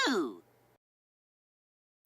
too.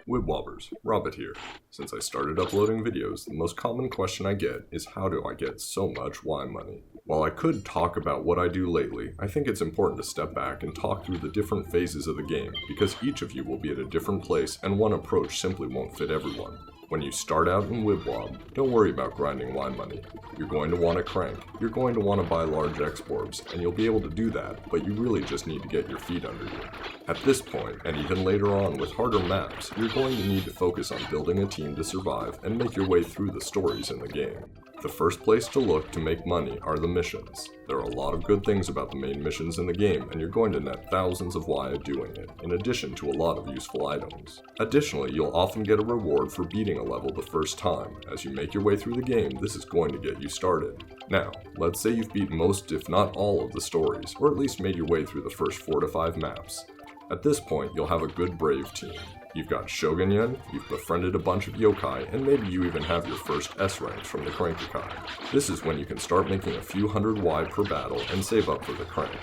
Wibwobbers, Robbett here. Since I started uploading videos, the most common question I get is how do I get so much Y money? While I could talk about what I do lately, I think it's important to step back and talk through the different phases of the game, because each of you will be at a different place and one approach simply won't fit everyone. When you start out in Wibwob, don't worry about grinding Y money. You're going to want to crank, you're going to want to buy large X-Orbs, and you'll be able to do that, but you really just need to get your feet under you. At this point, and even later on with harder maps, you're going to need to focus on building a team to survive and make your way through the stories in the game. The first place to look to make money are the missions. There are a lot of good things about the main missions in the game, and you're going to net thousands of Y doing it, in addition to a lot of useful items. Additionally, you'll often get a reward for beating a level the first time. As you make your way through the game, this is going to get you started. Now, let's say you've beat most if not all of the stories, or at least made your way through the first 4 to 5 maps. At this point, you'll have a good brave team. You've got Shogunyan, you've befriended a bunch of yokai, and maybe you even have your first S ranks from the Crank-yokai. This is when you can start making a few hundred Y per battle and save up for the crank.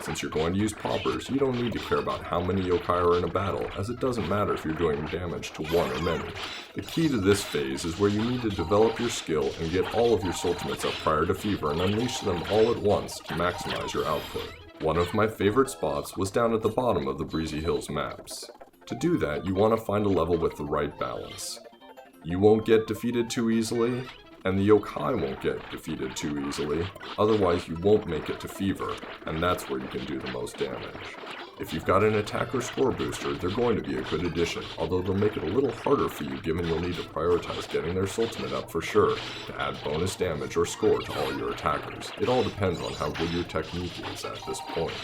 Since you're going to use poppers, you don't need to care about how many yokai are in a battle, as it doesn't matter if you're doing damage to one or many. The key to this phase is where you need to develop your skill and get all of your ultimates up prior to Fever and unleash them all at once to maximize your output. One of my favorite spots was down at the bottom of the Breezy Hills maps. To do that, you want to find a level with the right balance. You won't get defeated too easily, and the yokai won't get defeated too easily, otherwise you won't make it to Fever, and that's where you can do the most damage. If you've got an attacker score booster, they're going to be a good addition, although they'll make it a little harder for you given you'll need to prioritize getting their ultimate up for sure, to add bonus damage or score to all your attackers. It all depends on how good your technique is at this point.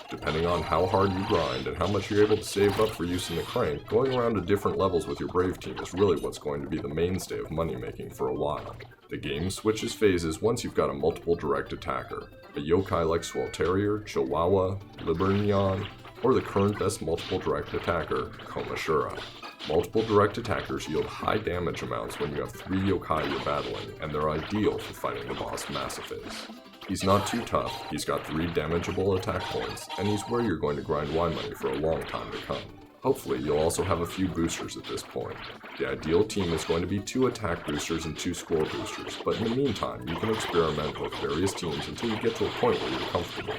Depending on how hard you grind and how much you're able to save up for use in the crank, going around to different levels with your brave team is really what's going to be the mainstay of money making for a while. The game switches phases once you've got a multiple direct attacker, a yokai like Swell Terrier, Chihuahua, Libernyan, or the current best multiple direct attacker, Komashura. Multiple direct attackers yield high damage amounts when you have 3 yokai you're battling, and they're ideal for fighting the boss Massiface. He's not too tough, he's got 3 damageable attack points, and he's where you're going to grind Y money for a long time to come. Hopefully, you'll also have a few boosters at this point. The ideal team is going to be 2 attack boosters and 2 score boosters, but in the meantime, you can experiment with various teams until you get to a point where you're comfortable.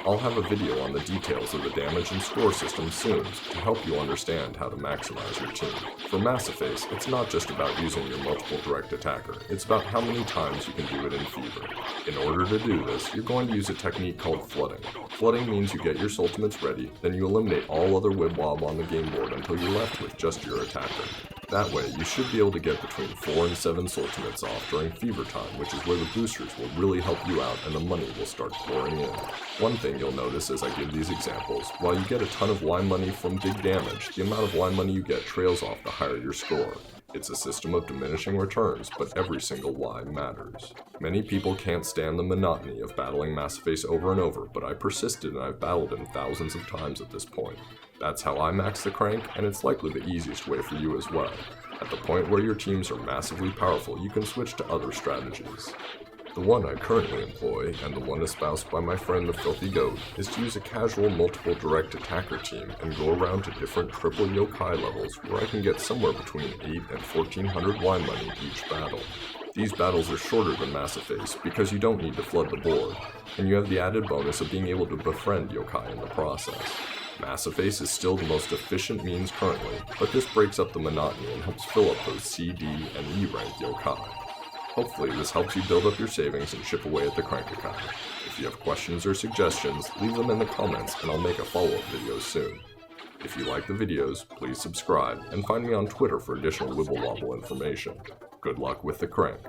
I'll have a video on the details of the damage and score system soon to help you understand how to maximize your team. For Massiface, it's not just about using your multiple direct attacker, it's about how many times you can do it in Fever. In order to do this, you're going to use a technique called flooding. Flooding means you get your ultimates ready, then you eliminate all other Wibwob on the game board until you're left with just your attacker. That way, you should be able to get between 4 and 7 ultimates off during Fever time, which is where the boosters will really help you out and the money will start pouring in. One thing you'll notice as I give these examples, while you get a ton of Y money from big damage, the amount of Y money you get trails off the higher your score. It's a system of diminishing returns, but every single Y matters. Many people can't stand the monotony of battling Massiface over and over, but I persisted and I've battled him thousands of times at this point. That's how I max the crank, and it's likely the easiest way for you as well. At the point where your teams are massively powerful, you can switch to other strategies. The one I currently employ, and the one espoused by my friend the Filthy Goat, is to use a casual multiple direct attacker team and go around to different triple yokai levels where I can get somewhere between 8 and 1400 Y money each battle. These battles are shorter than Massiface because you don't need to flood the board, and you have the added bonus of being able to befriend yokai in the process. Massiface is still the most efficient means currently, but this breaks up the monotony and helps fill up those C, D, and E rank yokai. Hopefully this helps you build up your savings and chip away at the Crank-yokai. If you have questions or suggestions, leave them in the comments and I'll make a follow-up video soon. If you like the videos, please subscribe and find me on Twitter for additional Wibble Wobble information. Good luck with the crank.